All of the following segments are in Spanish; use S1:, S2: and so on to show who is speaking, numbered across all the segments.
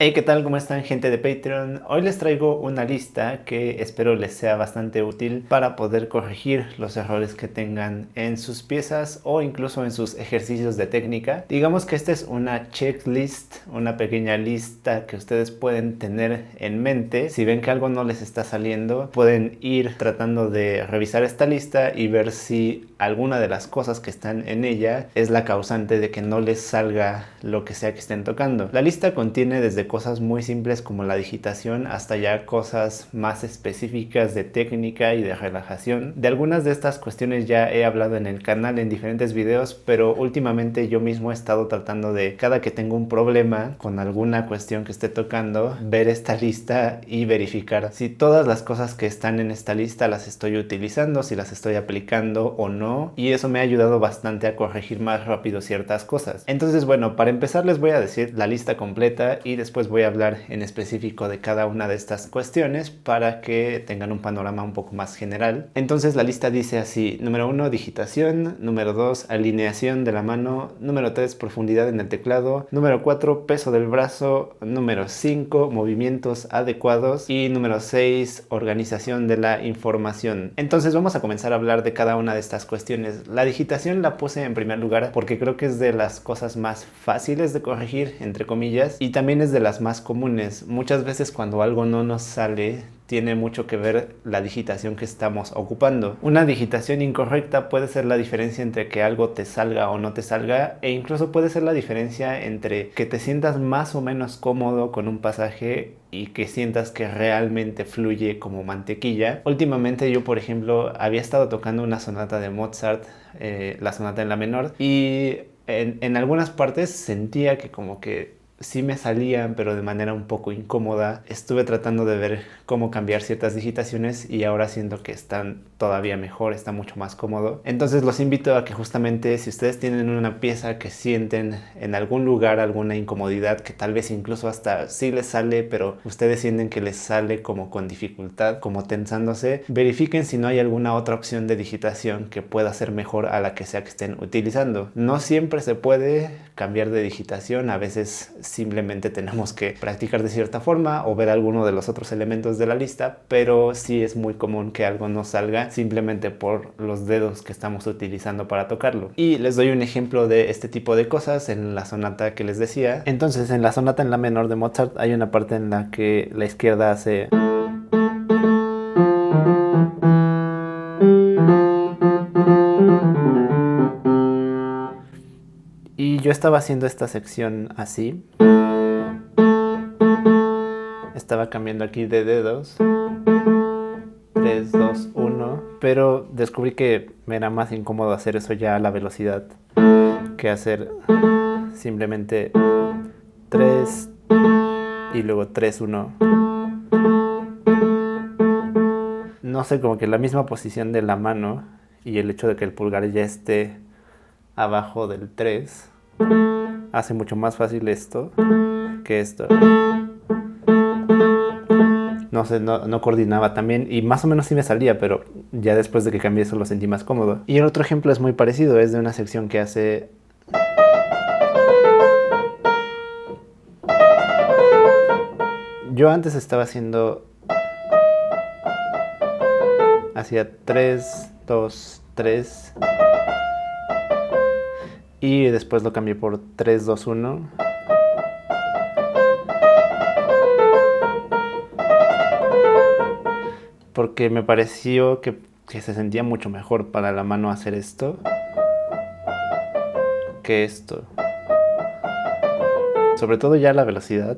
S1: Hey, ¿qué tal? ¿Cómo están, gente de Patreon? Hoy les traigo una lista que espero les sea bastante útil para poder corregir los errores que tengan en sus piezas o incluso en sus ejercicios de técnica. Digamos que esta es una checklist, una pequeña lista que ustedes pueden tener en mente. Si ven que algo no les está saliendo, pueden ir tratando de revisar esta lista y ver si alguna de las cosas que están en ella es la causante de que no les salga lo que sea que estén tocando. La lista contiene desde cosas muy simples como la digitación hasta ya cosas más específicas de técnica y de relajación. De algunas de estas cuestiones ya he hablado en el canal en diferentes videos, pero últimamente yo mismo he estado tratando de, cada que tengo un problema con alguna cuestión que esté tocando, ver esta lista y verificar si todas las cosas que están en esta lista las estoy utilizando, si las estoy aplicando o no, y eso me ha ayudado bastante a corregir más rápido ciertas cosas. Entonces, bueno, para empezar les voy a decir la lista completa y después voy a hablar en específico de cada una de estas cuestiones para que tengan un panorama un poco más general. Entonces la lista dice así: número 1, digitación; número 2, alineación de la mano; número 3, profundidad en el teclado; número 4, peso del brazo; número 5, movimientos adecuados; y número 6, organización de la información. Entonces vamos a comenzar a hablar de cada una de estas cuestiones. La digitación la puse en primer lugar porque creo que es de las cosas más fáciles de corregir, entre comillas, y también es de las más comunes. Muchas veces cuando algo no nos sale, tiene mucho que ver la digitación que estamos ocupando. Una digitación incorrecta puede ser la diferencia entre que algo te salga o no te salga, e incluso puede ser la diferencia entre que te sientas más o menos cómodo con un pasaje y que sientas que realmente fluye como mantequilla. Últimamente yo, por ejemplo, había estado tocando una sonata de Mozart, la sonata en la menor, y en algunas partes sentía que como que sí me salían, pero de manera un poco incómoda. Estuve tratando de ver cómo cambiar ciertas digitaciones y ahora siento que están todavía mejor, está mucho más cómodo. Entonces los invito a que justamente, si ustedes tienen una pieza que sienten en algún lugar alguna incomodidad, que tal vez incluso hasta sí les sale, pero ustedes sienten que les sale como con dificultad, como tensándose, verifiquen si no hay alguna otra opción de digitación que pueda ser mejor a la que sea que estén utilizando. No siempre se puede cambiar de digitación, a veces simplemente tenemos que practicar de cierta forma o ver alguno de los otros elementos de la lista, pero sí es muy común que algo no salga simplemente por los dedos que estamos utilizando para tocarlo. Y les doy un ejemplo de este tipo de cosas en la sonata que les decía. Entonces, en la sonata en la menor de Mozart hay una parte en la que la izquierda hace... y yo estaba haciendo esta sección así. Estaba cambiando aquí de dedos. 3, 2, 1. Pero descubrí que me era más incómodo hacer eso ya a la velocidad que hacer simplemente 3 y luego 3, 1. No sé, como que la misma posición de la mano y el hecho de que el pulgar ya esté abajo del 3 hace mucho más fácil esto que esto. No sé, no coordinaba también y más o menos sí me salía, pero ya después de que cambié eso lo sentí más cómodo. Y el otro ejemplo es muy parecido, es de una sección que hace... Yo antes estaba haciendo... hacía 3, 2, 3... y después lo cambié por 3, 2, 1... porque me pareció que se sentía mucho mejor para la mano hacer esto que esto. Sobre todo ya la velocidad.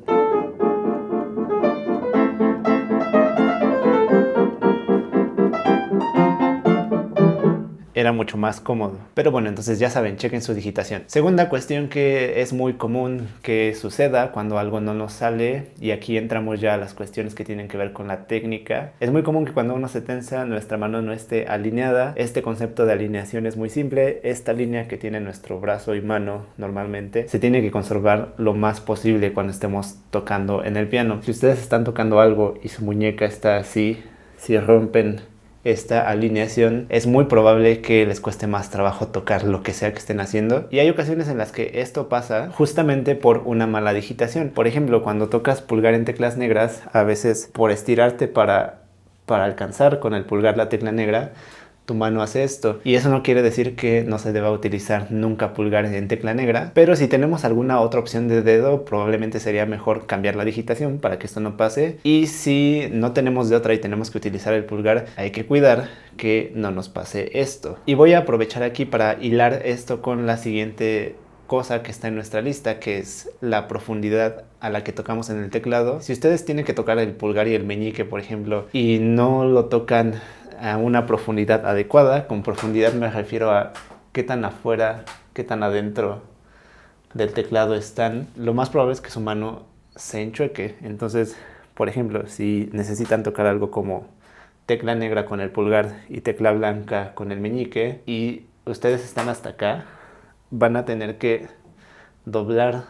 S1: Era mucho más cómodo. Pero bueno, entonces ya saben, chequen su digitación. Segunda cuestión que es muy común que suceda cuando algo no nos sale, y aquí entramos ya a las cuestiones que tienen que ver con la técnica. Es muy común que cuando uno se tensa, nuestra mano no esté alineada. Este concepto de alineación es muy simple. Esta línea que tiene nuestro brazo y mano normalmente se tiene que conservar lo más posible cuando estemos tocando en el piano. Si ustedes están tocando algo y su muñeca está así, si rompen esta alineación, es muy probable que les cueste más trabajo tocar lo que sea que estén haciendo. Y hay ocasiones en las que esto pasa justamente por una mala digitación. Por ejemplo, cuando tocas pulgar en teclas negras, a veces por estirarte para alcanzar con el pulgar la tecla negra, tu mano hace esto. Y eso no quiere decir que no se deba utilizar nunca pulgar en tecla negra, pero si tenemos alguna otra opción de dedo, probablemente sería mejor cambiar la digitación para que esto no pase. Y si no tenemos de otra y tenemos que utilizar el pulgar, hay que cuidar que no nos pase esto. Y voy a aprovechar aquí para hilar esto con la siguiente cosa que está en nuestra lista, que es la profundidad a la que tocamos en el teclado. Si ustedes tienen que tocar el pulgar y el meñique, por ejemplo, y no lo tocan a una profundidad adecuada, con profundidad me refiero a qué tan afuera, qué tan adentro del teclado están, lo más probable es que su mano se enchueque. Entonces, por ejemplo, si necesitan tocar algo como tecla negra con el pulgar y tecla blanca con el meñique y ustedes están hasta acá, van a tener que doblar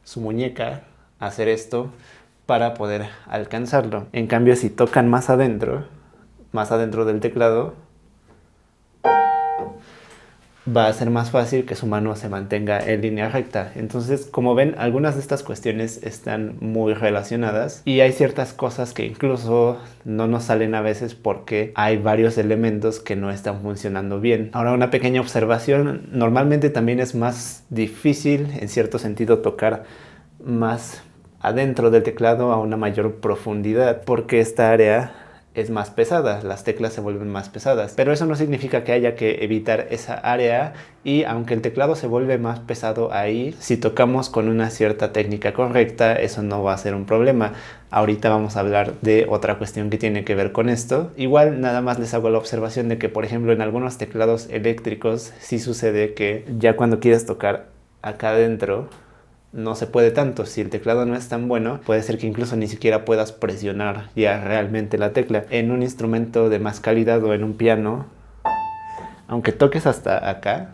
S1: su muñeca, hacer esto para poder alcanzarlo. En cambio, si tocan más adentro del teclado, va a ser más fácil que su mano se mantenga en línea recta. Entonces, como ven, algunas de estas cuestiones están muy relacionadas y hay ciertas cosas que incluso no nos salen a veces porque hay varios elementos que no están funcionando bien. Ahora, una pequeña observación: normalmente también es más difícil, en cierto sentido, tocar más adentro del teclado a una mayor profundidad porque esta área es más pesada, las teclas se vuelven más pesadas, pero eso no significa que haya que evitar esa área. Y aunque el teclado se vuelve más pesado ahí, si tocamos con una cierta técnica correcta, eso no va a ser un problema. Ahorita vamos a hablar de otra cuestión que tiene que ver con esto. Igual nada más les hago la observación de que, por ejemplo, en algunos teclados eléctricos sí sucede que ya cuando quieres tocar acá adentro no se puede tanto. Si el teclado no es tan bueno, puede ser que incluso ni siquiera puedas presionar ya realmente la tecla. En un instrumento de más calidad o en un piano, aunque toques hasta acá,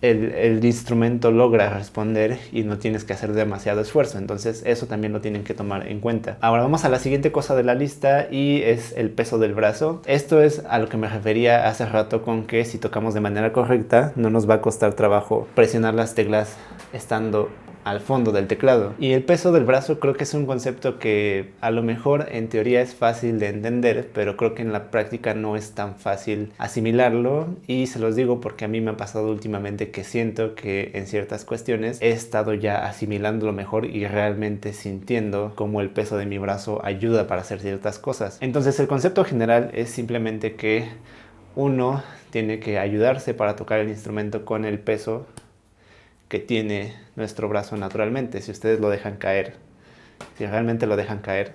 S1: el instrumento logra responder y no tienes que hacer demasiado esfuerzo. Entonces eso también lo tienen que tomar en cuenta. Ahora vamos a la siguiente cosa de la lista y es el peso del brazo. Esto es a lo que me refería hace rato con que si tocamos de manera correcta no nos va a costar trabajo presionar las teclas estando al fondo del teclado. Y el peso del brazo creo que es un concepto que a lo mejor en teoría es fácil de entender, pero creo que en la práctica no es tan fácil asimilarlo. Y se los digo porque a mí me ha pasado últimamente que siento que en ciertas cuestiones he estado ya asimilándolo mejor y realmente sintiendo cómo el peso de mi brazo ayuda para hacer ciertas cosas. Entonces el concepto general es simplemente que uno tiene que ayudarse para tocar el instrumento con el peso que tiene nuestro brazo naturalmente. Si ustedes lo dejan caer, si realmente lo dejan caer,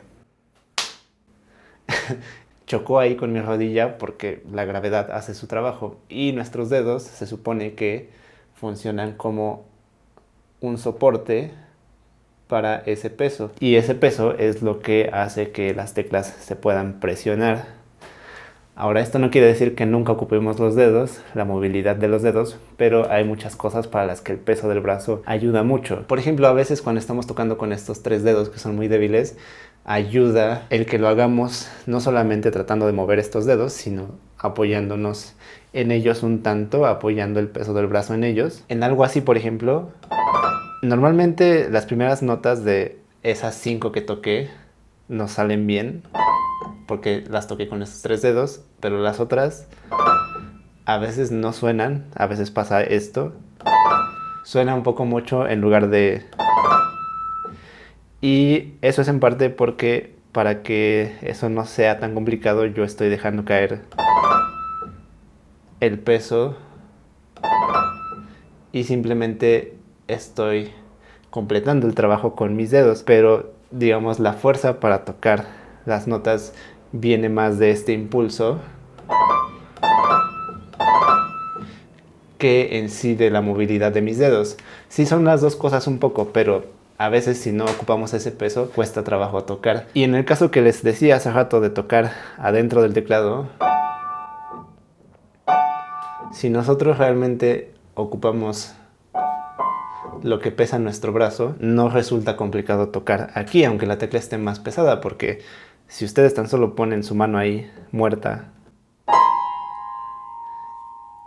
S1: chocó ahí con mi rodilla porque la gravedad hace su trabajo y nuestros dedos se supone que funcionan como un soporte para ese peso y ese peso es lo que hace que las teclas se puedan presionar. Ahora, esto no quiere decir que nunca ocupemos los dedos, la movilidad de los dedos, pero hay muchas cosas para las que el peso del brazo ayuda mucho. Por ejemplo, a veces cuando estamos tocando con estos tres dedos que son muy débiles, ayuda el que lo hagamos no solamente tratando de mover estos dedos, sino apoyándonos en ellos un tanto, apoyando el peso del brazo en ellos. En algo así, por ejemplo, normalmente las primeras notas de esas 5 que toqué no salen bien, porque las toqué con estos tres dedos, pero las otras a veces no suenan, a veces pasa esto, suena un poco mucho en lugar de... Y eso es en parte porque para que eso no sea tan complicado yo estoy dejando caer el peso y simplemente estoy completando el trabajo con mis dedos, pero digamos la fuerza para tocar las notas viene más de este impulso que en sí de la movilidad de mis dedos. Sí son las dos cosas un poco, pero a veces si no ocupamos ese peso cuesta trabajo tocar. Y en el caso que les decía hace rato de tocar adentro del teclado, si nosotros realmente ocupamos lo que pesa nuestro brazo, no resulta complicado tocar aquí, aunque la tecla esté más pesada, porque Si ustedes tan solo ponen su mano ahí, muerta,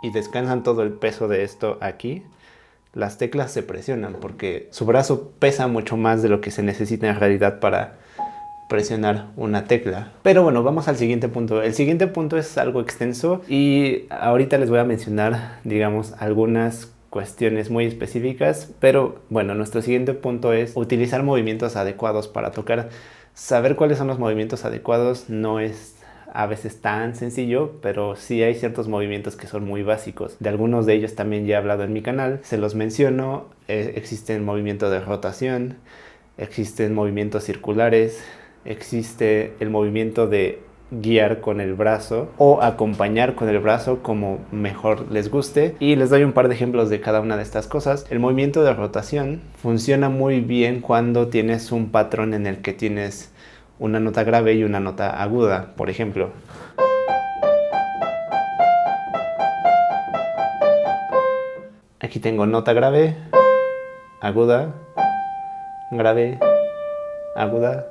S1: y descansan todo el peso de esto aquí, las teclas se presionan porque su brazo pesa mucho más de lo que se necesita en realidad para presionar una tecla. Pero bueno, vamos al siguiente punto. El siguiente punto es algo extenso y ahorita les voy a mencionar, digamos, algunas cuestiones muy específicas, pero bueno, nuestro siguiente punto es utilizar movimientos adecuados para tocar. Saber cuáles son los movimientos adecuados no es a veces tan sencillo, pero sí hay ciertos movimientos que son muy básicos. De algunos de ellos también ya he hablado en mi canal, se los menciono. Existen movimientos de rotación, existen movimientos circulares, existe el movimiento de guiar con el brazo o acompañar con el brazo, como mejor les guste, y les doy un par de ejemplos de cada una de estas cosas. El movimiento de rotación funciona muy bien cuando tienes un patrón en el que tienes una nota grave y una nota aguda, por ejemplo. Aquí tengo nota grave, aguda, grave, aguda.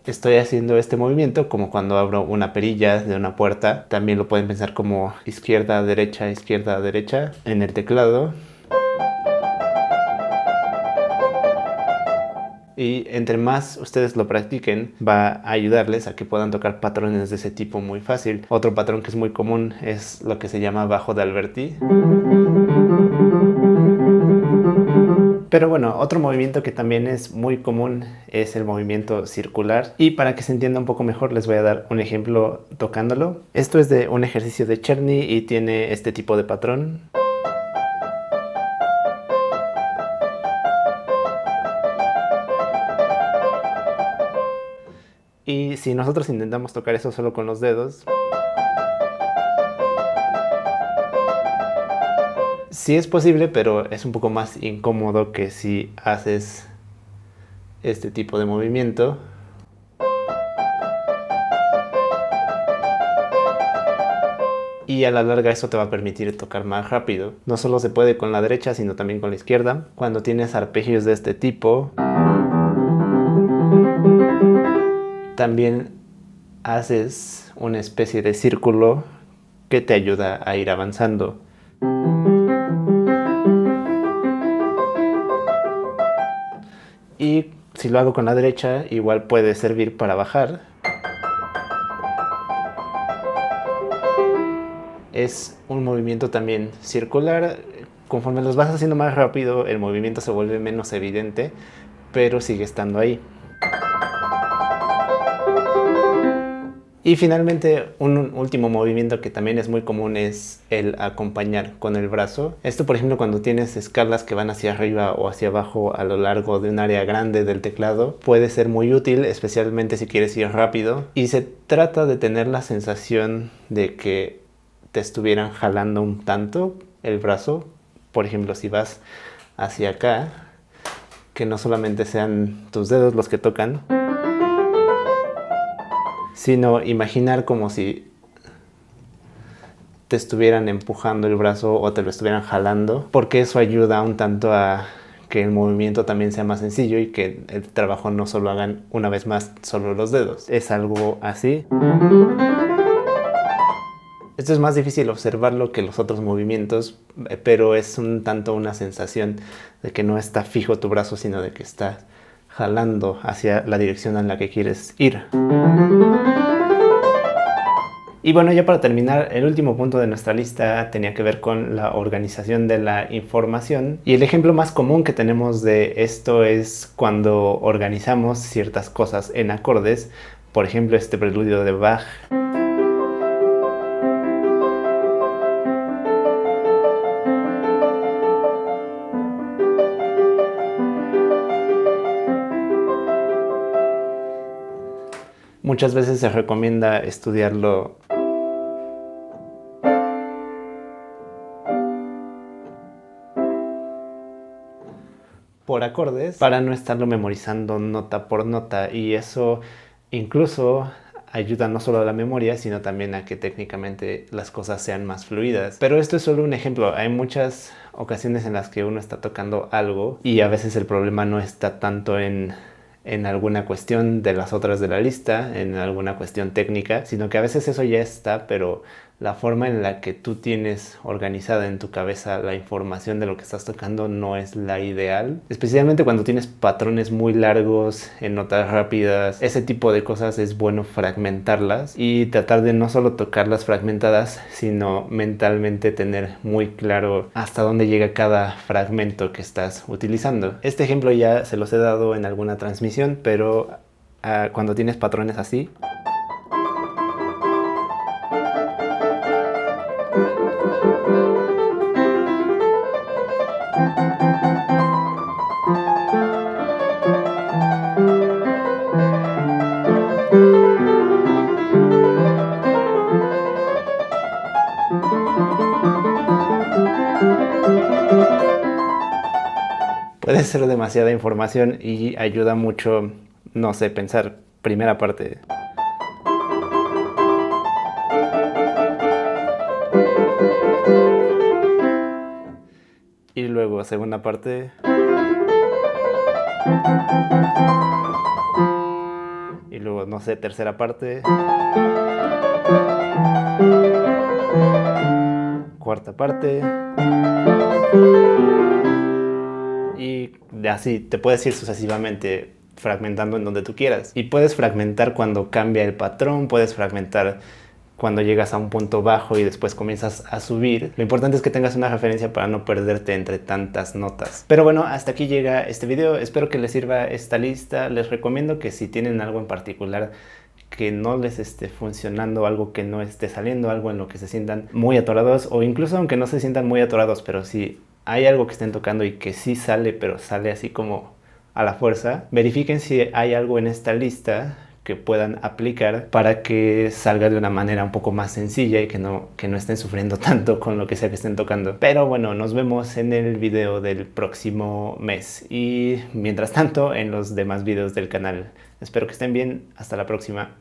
S1: Estoy haciendo este movimiento como cuando abro una perilla de una puerta. También lo pueden pensar como izquierda, derecha en el teclado. Y entre más ustedes lo practiquen, va a ayudarles a que puedan tocar patrones de ese tipo muy fácil. Otro patrón que es muy común es lo que se llama bajo de Alberti. Pero bueno, otro movimiento que también es muy común es el movimiento circular. Y para que se entienda un poco mejor, les voy a dar un ejemplo tocándolo. Esto es de un ejercicio de Czerny y tiene este tipo de patrón. Y si nosotros intentamos tocar eso solo con los dedos, sí es posible, pero es un poco más incómodo que si haces este tipo de movimiento. Y a la larga eso te va a permitir tocar más rápido. No solo se puede con la derecha, sino también con la izquierda. Cuando tienes arpegios de este tipo, también haces una especie de círculo que te ayuda a ir avanzando. Y si lo hago con la derecha, igual puede servir para bajar. Es un movimiento también circular. Conforme los vas haciendo más rápido, el movimiento se vuelve menos evidente, pero sigue estando ahí. Y finalmente, un último movimiento que también es muy común es el acompañar con el brazo. Esto, por ejemplo, cuando tienes escalas que van hacia arriba o hacia abajo a lo largo de un área grande del teclado, puede ser muy útil, especialmente si quieres ir rápido. Y se trata de tener la sensación de que te estuvieran jalando un tanto el brazo. Por ejemplo, si vas hacia acá, que no solamente sean tus dedos los que tocan, sino imaginar como si te estuvieran empujando el brazo o te lo estuvieran jalando, porque eso ayuda un tanto a que el movimiento también sea más sencillo y que el trabajo no solo hagan una vez más solo los dedos. Es algo así. Esto es más difícil observarlo que los otros movimientos, pero es un tanto una sensación de que no está fijo tu brazo, sino de que está jalando hacia la dirección en la que quieres ir. Y bueno, ya para terminar, el último punto de nuestra lista tenía que ver con la organización de la información. Y el ejemplo más común que tenemos de esto es cuando organizamos ciertas cosas en acordes. Por ejemplo, este preludio de Bach. Muchas veces se recomienda estudiarlo por acordes para no estarlo memorizando nota por nota, y eso incluso ayuda no solo a la memoria, sino también a que técnicamente las cosas sean más fluidas. Pero esto es solo un ejemplo. Hay muchas ocasiones en las que uno está tocando algo y a veces el problema no está tanto en alguna cuestión de las otras de la lista, en alguna cuestión técnica, sino que a veces eso ya está, pero la forma en la que tú tienes organizada en tu cabeza la información de lo que estás tocando no es la ideal. Especialmente cuando tienes patrones muy largos en notas rápidas, ese tipo de cosas es bueno fragmentarlas y tratar de no solo tocarlas fragmentadas, sino mentalmente tener muy claro hasta dónde llega cada fragmento que estás utilizando. Este ejemplo ya se los he dado en alguna transmisión, pero cuando tienes patrones así, puede ser demasiada información y ayuda mucho, no sé, pensar primera parte. Y luego segunda parte. Y luego, no sé, tercera parte. Cuarta parte. Y así te puedes ir sucesivamente fragmentando en donde tú quieras. Y puedes fragmentar cuando cambia el patrón, puedes fragmentar cuando llegas a un punto bajo y después comienzas a subir. Lo importante es que tengas una referencia para no perderte entre tantas notas. Pero bueno, hasta aquí llega este video. Espero que les sirva esta lista. Les recomiendo que si tienen algo en particular que no les esté funcionando, algo que no esté saliendo, algo en lo que se sientan muy atorados, o incluso aunque no se sientan muy atorados, pero si hay algo que estén tocando y que sí sale, pero sale así como a la fuerza, verifiquen si hay algo en esta lista que puedan aplicar para que salga de una manera un poco más sencilla y que no estén sufriendo tanto con lo que sea que estén tocando. Pero bueno, nos vemos en el video del próximo mes y mientras tanto en los demás videos del canal. Espero que estén bien. Hasta la próxima.